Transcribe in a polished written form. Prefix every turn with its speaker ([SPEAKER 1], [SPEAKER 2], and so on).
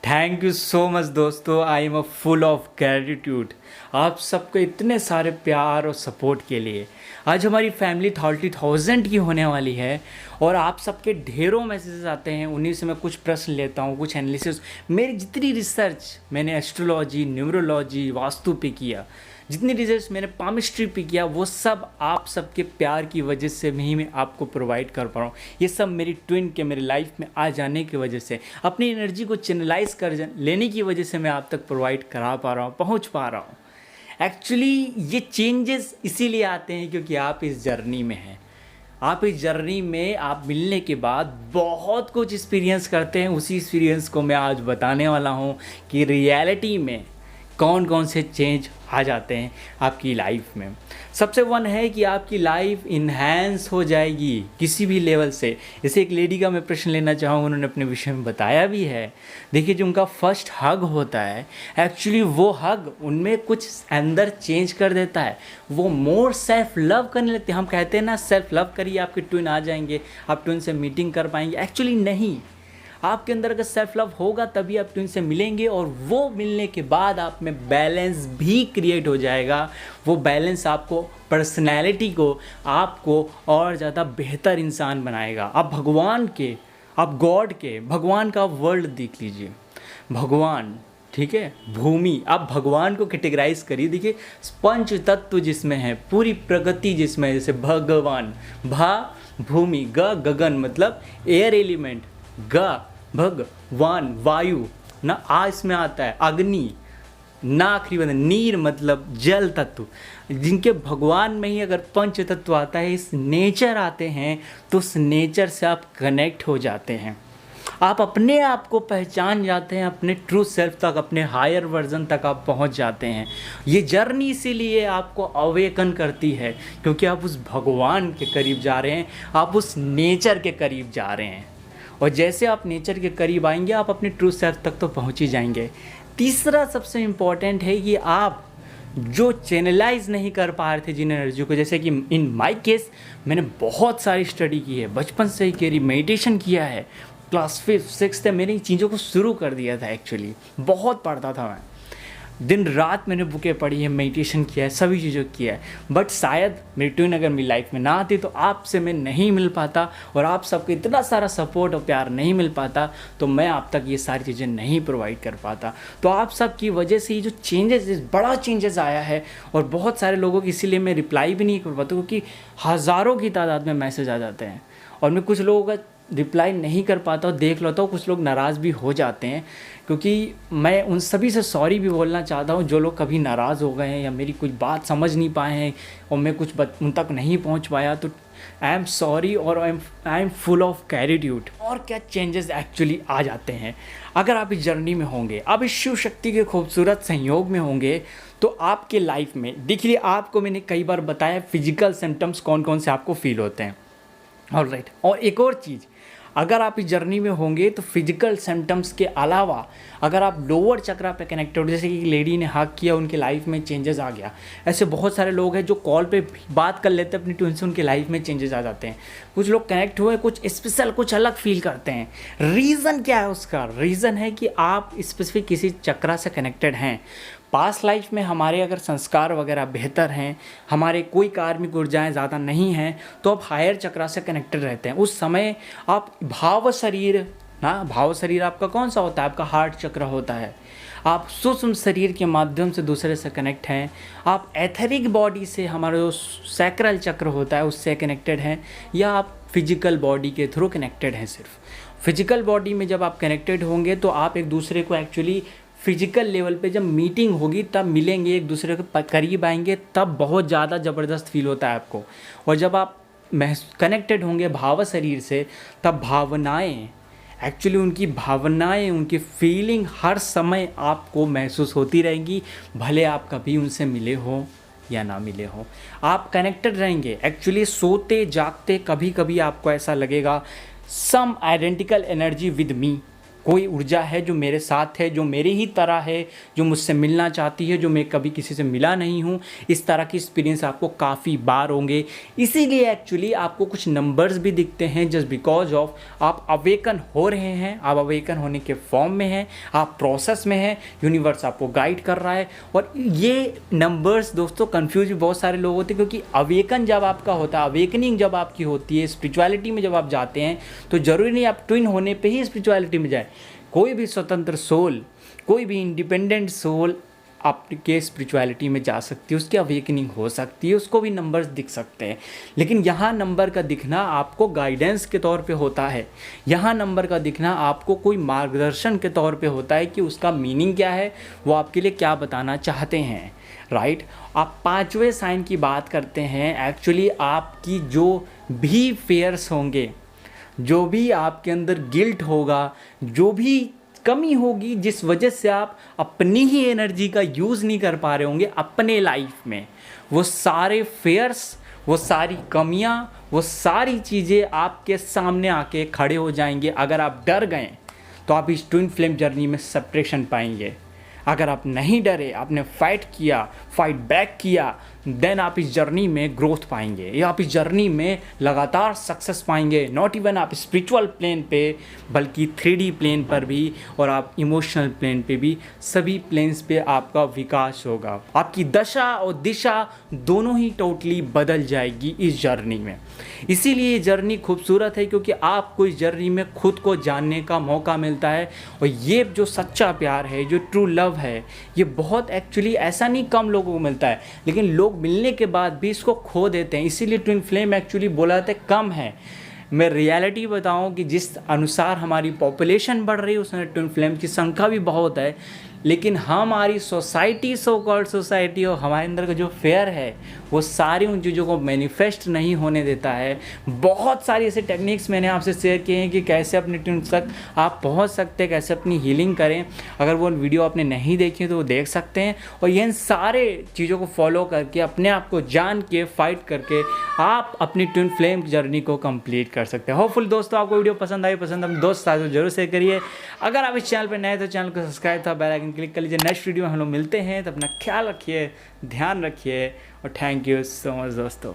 [SPEAKER 1] Thank you so much दोस्तों। I am a full of gratitude आप सबके इतने सारे प्यार और सपोर्ट के लिए। आज हमारी फैमिली 30,000 की होने वाली है और आप सबके ढेरों मैसेजेस आते हैं। उन्हीं से मैं कुछ प्रश्न लेता हूँ, कुछ एनालिसिस। मेरी जितनी रिसर्च मैंने एस्ट्रोलॉजी, न्यूमरोलॉजी, वास्तु पे किया, जितनी रिसर्च मैंने पामिस्ट्री पे किया, वो सब आप सबके प्यार की वजह से ही मैं आपको प्रोवाइड कर पा रहा हूँ। ये सब मेरी ट्विन के मेरे लाइफ में आ जाने की वजह से, अपनी एनर्जी को चैनलाइज कर लेने की वजह से मैं आप तक प्रोवाइड करा पा रहा हूँ, पहुँच पा रहा हूँ। एक्चुअली ये चेंजेस इसीलिए आते हैं क्योंकि आप इस जर्नी में हैं। आप इस जर्नी में आप मिलने के बाद बहुत कुछ एक्सपीरियंस करते हैं। उसी एक्सपीरियंस को मैं आज बताने वाला हूँ कि रियलिटी में कौन कौन से चेंज आ जाते हैं आपकी लाइफ में। सबसे वन है कि आपकी लाइफ इन्हेंस हो जाएगी किसी भी लेवल से। जैसे एक लेडी का मैं प्रश्न लेना चाहूँगा, उन्होंने अपने विषय में बताया भी है। देखिए, जो उनका फर्स्ट हग होता है, एक्चुअली वो हग उनमें कुछ अंदर चेंज कर देता है। वो मोर सेल्फ लव करने लगते हैं। हम कहते हैं ना, सेल्फ लव करिए, आपके ट्विन आ जाएंगे, आप ट्विन से मीटिंग कर पाएंगे। एक्चुअली नहीं, आपके अंदर अगर सेल्फ लव होगा तभी आप ट्विन से मिलेंगे, और वो मिलने के बाद आप में बैलेंस भी क्रिएट हो जाएगा। वो बैलेंस आपको, पर्सनैलिटी को, आपको और ज़्यादा बेहतर इंसान बनाएगा। आप भगवान के, आप गॉड के, भगवान का वर्ल्ड देख लीजिए। भगवान, ठीक है, भूमि, आप भगवान को कैटेगराइज करिए। देखिए, पंच तत्व जिसमें है, पूरी प्रगति जिसमें है, जैसे भगवान, भा भूमि, ग गगन मतलब एयर एलिमेंट, ग भगवान वायु ना, आ इसमें आता है अग्नि, ना आखिरी बंद नीर मतलब जल तत्व। जिनके भगवान में ही अगर पंच तत्व आता है, इस नेचर आते हैं, तो उस नेचर से आप कनेक्ट हो जाते हैं। आप अपने आप को पहचान जाते हैं, अपने ट्रू सेल्फ तक, अपने हायर वर्जन तक आप पहुंच जाते हैं। ये जर्नी इसीलिए आपको अवेकन करती है क्योंकि आप उस भगवान के करीब जा रहे हैं, आप उस नेचर के करीब जा रहे हैं। और जैसे आप नेचर के करीब आएंगे, आप अपने ट्रू सेल्फ तक तो पहुंच ही जाएंगे। तीसरा सबसे इम्पॉर्टेंट है कि आप जो चैनलाइज नहीं कर पा रहे थे जिन एनर्जी को, जैसे कि इन माय केस मैंने बहुत सारी स्टडी की है, बचपन से ही करी, मेडिटेशन किया है, क्लास 5th 6th मैंने इन चीज़ों को शुरू कर दिया था। एक्चुअली बहुत पढ़ता था मैं, दिन रात मैंने बुकें पढ़ी है, मेडिटेशन किया है, सभी चीज़ों किया है। बट शायद मेरी ट्विन अगर मेरी लाइफ में ना आती तो आपसे मैं नहीं मिल पाता, और आप सबको इतना सारा सपोर्ट और प्यार नहीं मिल पाता, तो मैं आप तक ये सारी चीज़ें नहीं प्रोवाइड कर पाता। तो आप सब की वजह से ये जो चेंजेस, बड़ा चेंजेस आया है, और बहुत सारे लोगों की, इसीलिए मैं रिप्लाई भी नहीं कर पाता क्योंकि हज़ारों की तादाद में मैसेज आ जाते हैं और मैं कुछ लोगों का रिप्लाई नहीं कर पाता और देख लेता हूँ। कुछ लोग नाराज़ भी हो जाते हैं क्योंकि मैं उन सभी से सॉरी भी बोलना चाहता हूँ जो लोग कभी नाराज़ हो गए हैं या मेरी कुछ बात समझ नहीं पाए हैं और मैं कुछ उन तक नहीं पहुँच पाया। तो आई एम सॉरी और I am full of gratitude. और क्या चेंजेस एक्चुअली आ जाते हैं अगर आप इस जर्नी में होंगे, आप इस शिव शक्ति के खूबसूरत संयोग में होंगे, तो आपके लाइफ में देखिए, आपको मैंने कई बार बताया फिजिकल सिम्टम्स कौन कौन से आपको फील होते हैं। ऑलराइट, और एक और चीज़, अगर आप इस जर्नी में होंगे तो फिजिकल सिम्टम्स के अलावा अगर आप लोअर चक्रा पे कनेक्टेड हो, जैसे कि लेडी ने हक किया, उनके लाइफ में चेंजेस आ गया। ऐसे बहुत सारे लोग हैं जो कॉल पे बात कर लेते हैं अपनी ट्विन से, उनके लाइफ में चेंजेस आ जाते हैं। कुछ लोग कनेक्ट हुए, कुछ स्पेशल, कुछ अलग फील करते हैं। रीज़न क्या है उसका? रीज़न है कि आप स्पेसिफिक किसी चक्रा से कनेक्टेड हैं। पास्ट लाइफ में हमारे अगर संस्कार वगैरह बेहतर हैं, हमारे कोई कार्मिक ऊर्जाएँ ज़्यादा नहीं हैं, तो आप हायर चक्रा से कनेक्टेड रहते हैं। उस समय आप भाव शरीर ना, भाव शरीर आपका कौन सा होता है? आपका हार्ट चक्र होता है। आप सूक्ष्म शरीर के माध्यम से दूसरे से कनेक्ट हैं। आप एथरिक बॉडी से, हमारा जो सैक्रल चक्र होता है उससे कनेक्टेड हैं, या आप फिजिकल बॉडी के थ्रू कनेक्टेड हैं। सिर्फ फिजिकल बॉडी में जब आप कनेक्टेड होंगे तो आप एक दूसरे को एक्चुअली फिजिकल लेवल पे जब मीटिंग होगी तब मिलेंगे, एक दूसरे के करीब आएंगे, तब बहुत ज़्यादा ज़बरदस्त फील होता है आपको। और जब आप कनेक्टेड होंगे भाव शरीर से, तब भावनाएं, एक्चुअली उनकी भावनाएं, उनकी फीलिंग हर समय आपको महसूस होती रहेंगी, भले आप कभी उनसे मिले हो या ना मिले हो, आप कनेक्टेड रहेंगे। एक्चुअली सोते जागते कभी कभी आपको ऐसा लगेगा सम आइडेंटिकल एनर्जी विद मी, कोई ऊर्जा है जो मेरे साथ है, जो मेरे ही तरह है, जो मुझसे मिलना चाहती है, जो मैं कभी किसी से मिला नहीं हूँ। इस तरह की एक्सपीरियंस आपको काफ़ी बार होंगे। इसीलिए एक्चुअली आपको कुछ नंबर्स भी दिखते हैं, जस्ट बिकॉज ऑफ आप अवेकन हो रहे हैं, आप अवेकन होने के फॉर्म में हैं, आप प्रोसेस में हैं, यूनिवर्स आपको गाइड कर रहा है। और ये नंबर्स दोस्तों कंफ्यूज भी बहुत सारे लोग होते हैं, क्योंकि अवेकन जब आपका होता है, अवेकनिंग जब आपकी होती है, स्पिरिचुअलिटी में जब आप जाते हैं, तो ज़रूरी नहीं आप ट्विन होने पे ही स्पिरिचुअलिटी में जाए। कोई भी स्वतंत्र सोल, कोई भी इंडिपेंडेंट सोल आपके स्पिरिचुअलिटी में जा सकती है, उसकी अवेकनिंग हो सकती है, उसको भी नंबर्स दिख सकते हैं। लेकिन यहाँ नंबर का दिखना आपको गाइडेंस के तौर पे होता है, यहाँ नंबर का दिखना आपको कोई मार्गदर्शन के तौर पे होता है कि उसका मीनिंग क्या है, वो आपके लिए क्या बताना चाहते हैं, राइट। आप 5वें साइन की बात करते हैं। एक्चुअली आपकी जो भी फेयर्स होंगे, जो भी आपके अंदर गिल्ट होगा, जो भी कमी होगी जिस वजह से आप अपनी ही एनर्जी का यूज़ नहीं कर पा रहे होंगे अपने लाइफ में, वो सारे फेयर्स, वो सारी कमियां, वो सारी चीज़ें आपके सामने आके खड़े हो जाएंगे। अगर आप डर गए तो आप इस ट्विन फ्लेम जर्नी में सेपरेशन पाएंगे। अगर आप नहीं डरे, आपने फाइट किया, फाइट बैक किया, देन आप इस जर्नी में ग्रोथ पाएंगे, या आप इस जर्नी में लगातार सक्सेस पाएंगे। नॉट इवन आप स्पिरिचुअल प्लेन पे, बल्कि 3D प्लेन पर भी, और आप इमोशनल प्लेन पे भी, सभी प्लेन्स पे आपका विकास होगा। आपकी दशा और दिशा दोनों ही टोटली बदल जाएगी इस जर्नी में। इसीलिए ये जर्नी खूबसूरत है, क्योंकि आपको इस जर्नी में खुद को जानने का मौका मिलता है। और ये जो सच्चा प्यार है, जो ट्रू लव है, ये बहुत एक्चुअली ऐसा नहीं कम लोगों को मिलता है, लेकिन लोग मिलने के बाद भी इसको खो देते हैं। इसीलिए ट्विन फ्लेम एक्चुअली बोला जाता है कम है। मैं रियलिटी बताऊं कि जिस अनुसार हमारी पॉपुलेशन बढ़ रही है, उसमें ट्विन फ्लेम की संख्या भी बहुत है, लेकिन हमारी सोसाइटी, सो कॉल्ड सोसाइटी, और हमारे अंदर का जो फेयर है, वो सारी उन चीज़ों को मैनिफेस्ट नहीं होने देता है। बहुत सारी ऐसे टेक्निक्स मैंने आपसे शेयर किए हैं कि कैसे अपने ट्विन तक आप पहुंच सकते हैं, कैसे अपनी हीलिंग करें। अगर वो वीडियो आपने नहीं देखी तो वो देख सकते हैं, और इन सारे चीज़ों को फॉलो करके, अपने आप को जान के, फाइट करके आप अपनी ट्विन फ्लेम जर्नी को कंप्लीट कर सकते हैं। होपफुल दोस्तों आपको वीडियो पसंद आई, अपने दोस्त साथ जरूर शेयर करिए। अगर आप इस चैनल पर नए तो चैनल को सब्सक्राइब था, बेल आइकन क्लिक कर लीजिए। नेक्स्ट वीडियो में हम लोग मिलते हैं, तो अपना ख्याल रखिए, ध्यान रखिए, और थैंक यू सो मच दोस्तों।